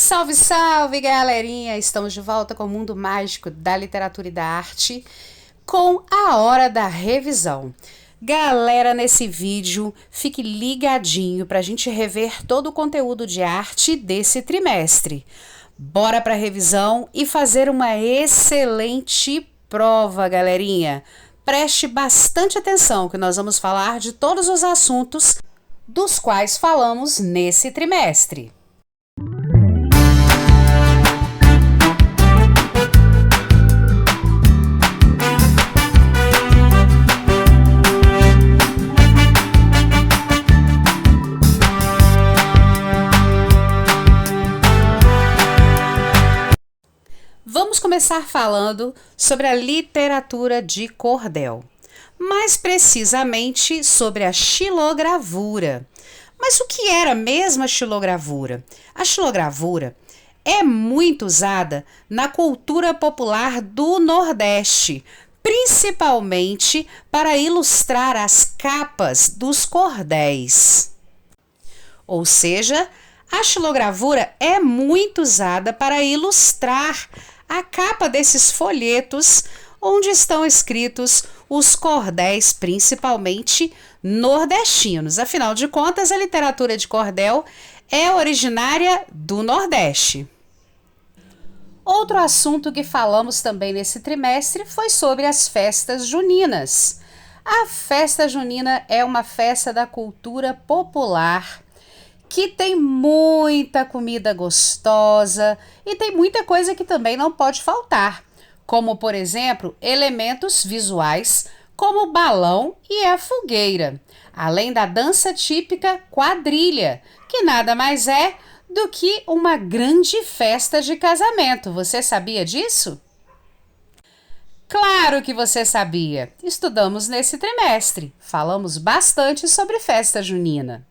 Salve, salve, galerinha! Estamos de volta com o mundo mágico da literatura e da arte com a hora da revisão. Galera, nesse vídeo, fique ligadinho para a gente rever todo o conteúdo de arte desse trimestre. Bora para a revisão e fazer uma excelente prova, galerinha! Preste bastante atenção que nós vamos falar de todos os assuntos dos quais falamos nesse trimestre. Vamos começar falando sobre a literatura de cordel, mais precisamente sobre a xilogravura. Mas o que era mesmo a xilogravura? A xilogravura é muito usada na cultura popular do Nordeste, principalmente para ilustrar as capas dos cordéis. Ou seja, a xilogravura é muito usada para ilustrar a capa desses folhetos onde estão escritos os cordéis, principalmente nordestinos. Afinal de contas, a literatura de cordel é originária do Nordeste. Outro assunto que falamos também nesse trimestre foi sobre as festas juninas. A festa junina é uma festa da cultura popular que tem muita comida gostosa e tem muita coisa que também não pode faltar, como, por exemplo, elementos visuais, como o balão e a fogueira, além da dança típica quadrilha, que nada mais é do que uma grande festa de casamento. Você sabia disso? Claro que você sabia! Estudamos nesse trimestre, falamos bastante sobre festa junina.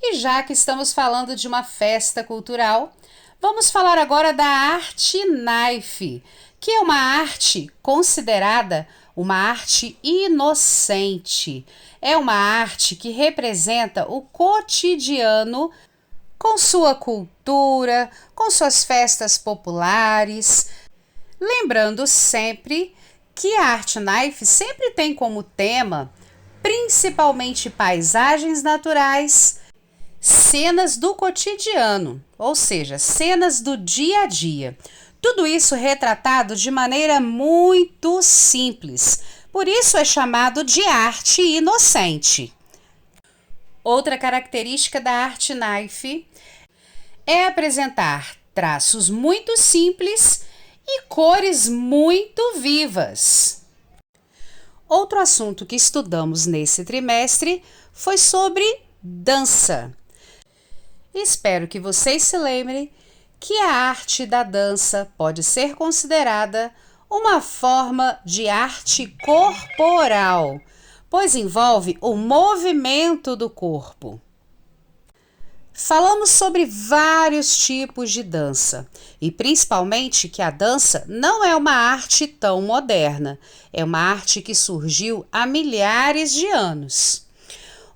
E já que estamos falando de uma festa cultural, vamos falar agora da arte naife, que é uma arte considerada uma arte inocente. É uma arte que representa o cotidiano com sua cultura, com suas festas populares. Lembrando sempre que a arte naife sempre tem como tema, principalmente paisagens naturais, cenas do cotidiano, ou seja, cenas do dia a dia. Tudo isso retratado de maneira muito simples, por isso é chamado de arte inocente. Outra característica da arte naife é apresentar traços muito simples e cores muito vivas. Outro assunto que estudamos nesse trimestre foi sobre dança. Espero que vocês se lembrem que a arte da dança pode ser considerada uma forma de arte corporal, pois envolve o movimento do corpo. Falamos sobre vários tipos de dança e principalmente que a dança não é uma arte tão moderna, é uma arte que surgiu há milhares de anos.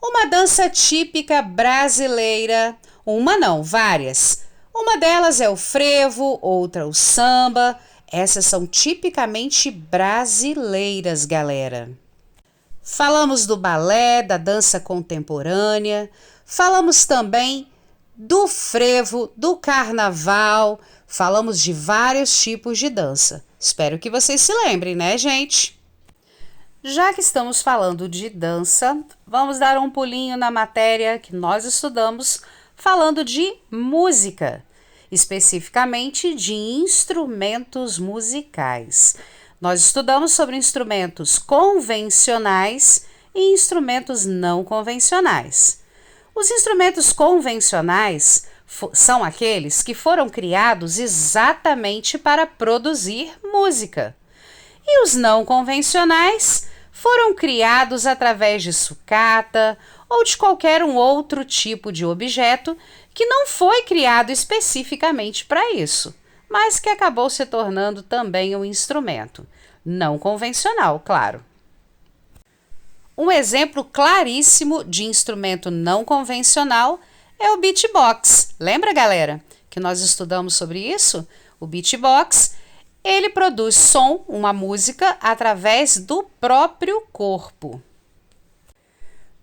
Uma dança típica brasileira, uma não, várias. Uma delas é o frevo, outra o samba. Essas são tipicamente brasileiras, galera. Falamos do balé, da dança contemporânea. Falamos também do frevo, do carnaval. Falamos de vários tipos de dança. Espero que vocês se lembrem, né, gente? Já que estamos falando de dança, vamos dar um pulinho na matéria que nós estudamos, falando de música, especificamente de instrumentos musicais. Nós estudamos sobre instrumentos convencionais e instrumentos não convencionais. Os instrumentos convencionais são aqueles que foram criados exatamente para produzir música. E os não convencionais foram criados através de sucata ou de qualquer outro tipo de objeto que não foi criado especificamente para isso, mas que acabou se tornando também um instrumento. Não convencional, claro. Um exemplo claríssimo de instrumento não convencional é o beatbox. Lembra, galera? que nós estudamos sobre isso, o beatbox, ele produz som, uma música, através do próprio corpo.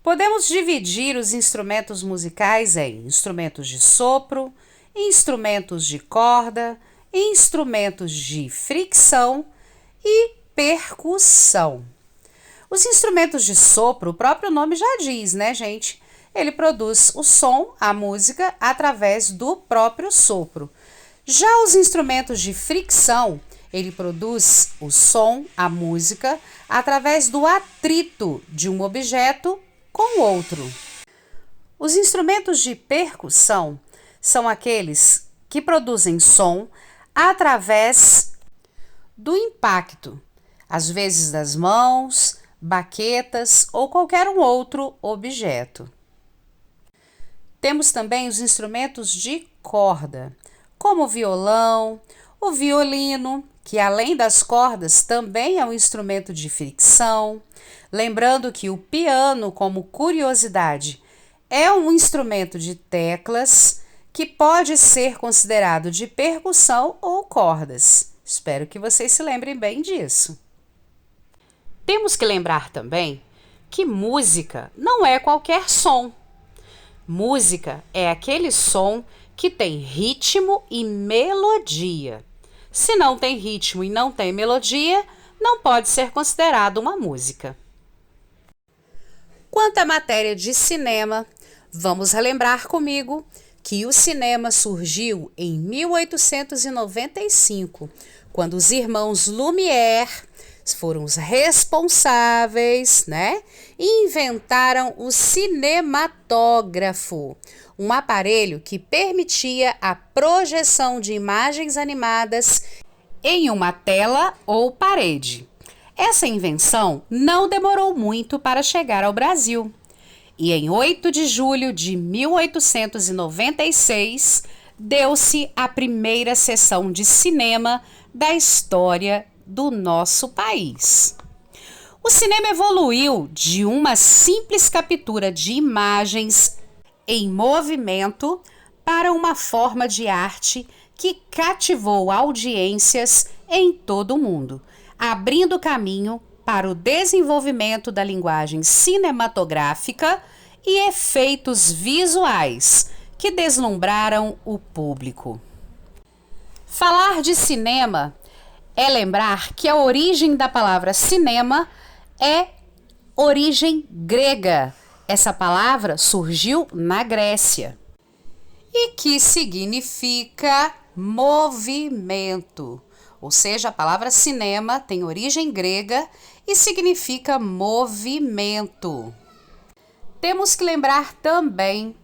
Podemos dividir os instrumentos musicais em instrumentos de sopro, instrumentos de corda, instrumentos de fricção e percussão. Os instrumentos de sopro, o próprio nome já diz, né, gente? Ele produz o som, a música, através do próprio sopro. Já os instrumentos de fricção, ele produz o som, a música, através do atrito de um objeto com outro. Os instrumentos de percussão são aqueles que produzem som através do impacto, às vezes das mãos, baquetas ou qualquer um outro objeto. Temos também os instrumentos de corda, como o violão, o violino, que além das cordas também é um instrumento de fricção. Lembrando que o piano, como curiosidade, é um instrumento de teclas que pode ser considerado de percussão ou cordas. Espero que vocês se lembrem bem disso. Temos que lembrar também que música não é qualquer som. Música é aquele som que tem ritmo e melodia. Se não tem ritmo e não tem melodia, não pode ser considerado uma música. Quanto à matéria de cinema, vamos relembrar comigo que o cinema surgiu em 1895, quando os irmãos Lumière foram os responsáveis, e inventaram o cinematógrafo, um aparelho que permitia a projeção de imagens animadas em uma tela ou parede. Essa invenção não demorou muito para chegar ao Brasil. E em 8 de julho de 1896, deu-se a primeira sessão de cinema da história do nosso país. O cinema evoluiu de uma simples captura de imagens em movimento para uma forma de arte que cativou audiências em todo o mundo, abrindo caminho para o desenvolvimento da linguagem cinematográfica e efeitos visuais que deslumbraram o público. Falar de cinema é lembrar que a origem da palavra cinema é origem grega. Essa palavra surgiu na Grécia e que significa movimento. Ou seja, a palavra cinema tem origem grega e significa movimento. Temos que lembrar também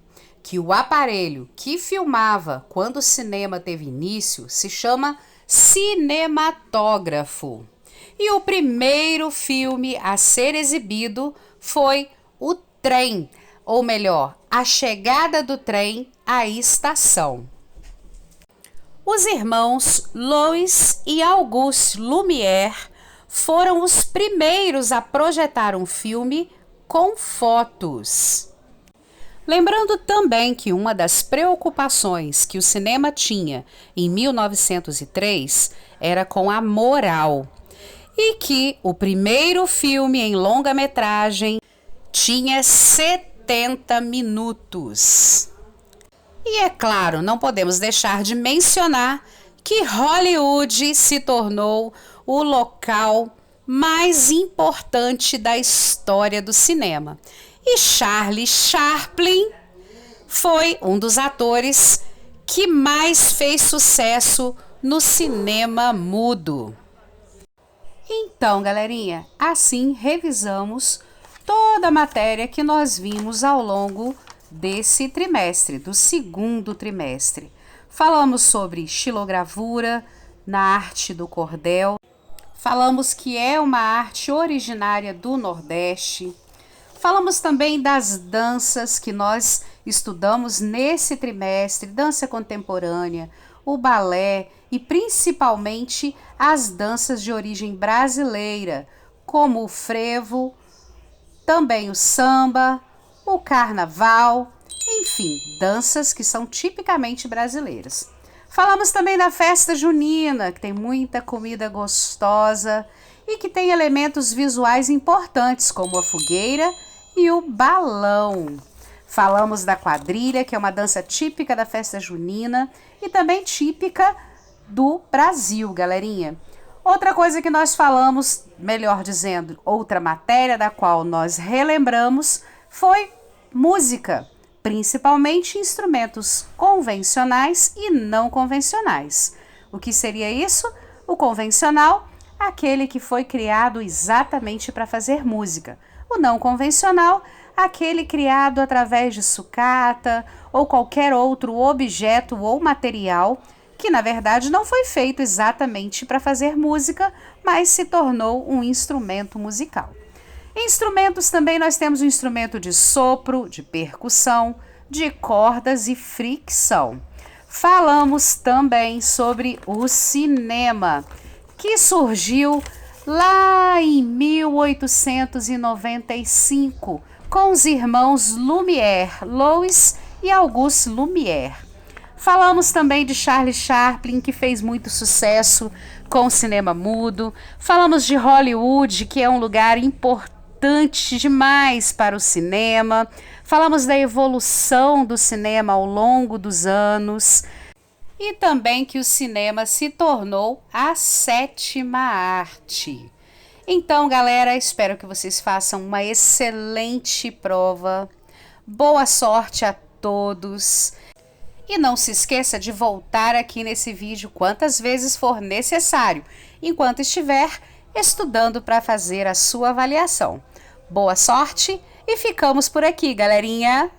que o aparelho que filmava quando o cinema teve início se chama cinematógrafo. E o primeiro filme a ser exibido foi O Trem, ou melhor, A Chegada do Trem à Estação. Os irmãos Louis e Auguste Lumière foram os primeiros a projetar um filme com fotos. Lembrando também que uma das preocupações que o cinema tinha em 1903 era com a moral, e que o primeiro filme em longa-metragem tinha 70 minutos. E é claro, não podemos deixar de mencionar que Hollywood se tornou o local mais importante da história do cinema. E Charlie Chaplin foi um dos atores que mais fez sucesso no cinema mudo. Então, galerinha, assim revisamos toda a matéria que nós vimos ao longo desse trimestre, do segundo trimestre. Falamos sobre xilogravura na arte do cordel, falamos que é uma arte originária do Nordeste, falamos também das danças que nós estudamos nesse trimestre, dança contemporânea, o balé e principalmente as danças de origem brasileira, como o frevo, também o samba, o carnaval, enfim, danças que são tipicamente brasileiras. Falamos também da festa junina, que tem muita comida gostosa e que tem elementos visuais importantes, como a fogueira e o balão. Falamos da quadrilha, que é uma dança típica da festa junina e também típica do Brasil, galerinha. Outra coisa que nós falamos, melhor dizendo, outra matéria da qual nós relembramos foi música, principalmente instrumentos convencionais e não convencionais. O que seria isso? O convencional, aquele que foi criado exatamente para fazer música. O não convencional, aquele criado através de sucata ou qualquer outro objeto ou material que na verdade não foi feito exatamente para fazer música, mas se tornou um instrumento musical. Instrumentos também nós temos o instrumento de sopro, de percussão, de cordas e fricção. Falamos também sobre o cinema, que surgiu lá em 1895 com os irmãos Lumière, Louis e Auguste Lumière. Falamos também de Charlie Chaplin, que fez muito sucesso com o cinema mudo. Falamos de Hollywood, que é um lugar importante demais para o cinema. Falamos da evolução do cinema ao longo dos anos. E também que o cinema se tornou a sétima arte. Então, galera, espero que vocês façam uma excelente prova. Boa sorte a todos. E não se esqueça de voltar aqui nesse vídeo quantas vezes for necessário, enquanto estiver estudando para fazer a sua avaliação. Boa sorte e ficamos por aqui, galerinha!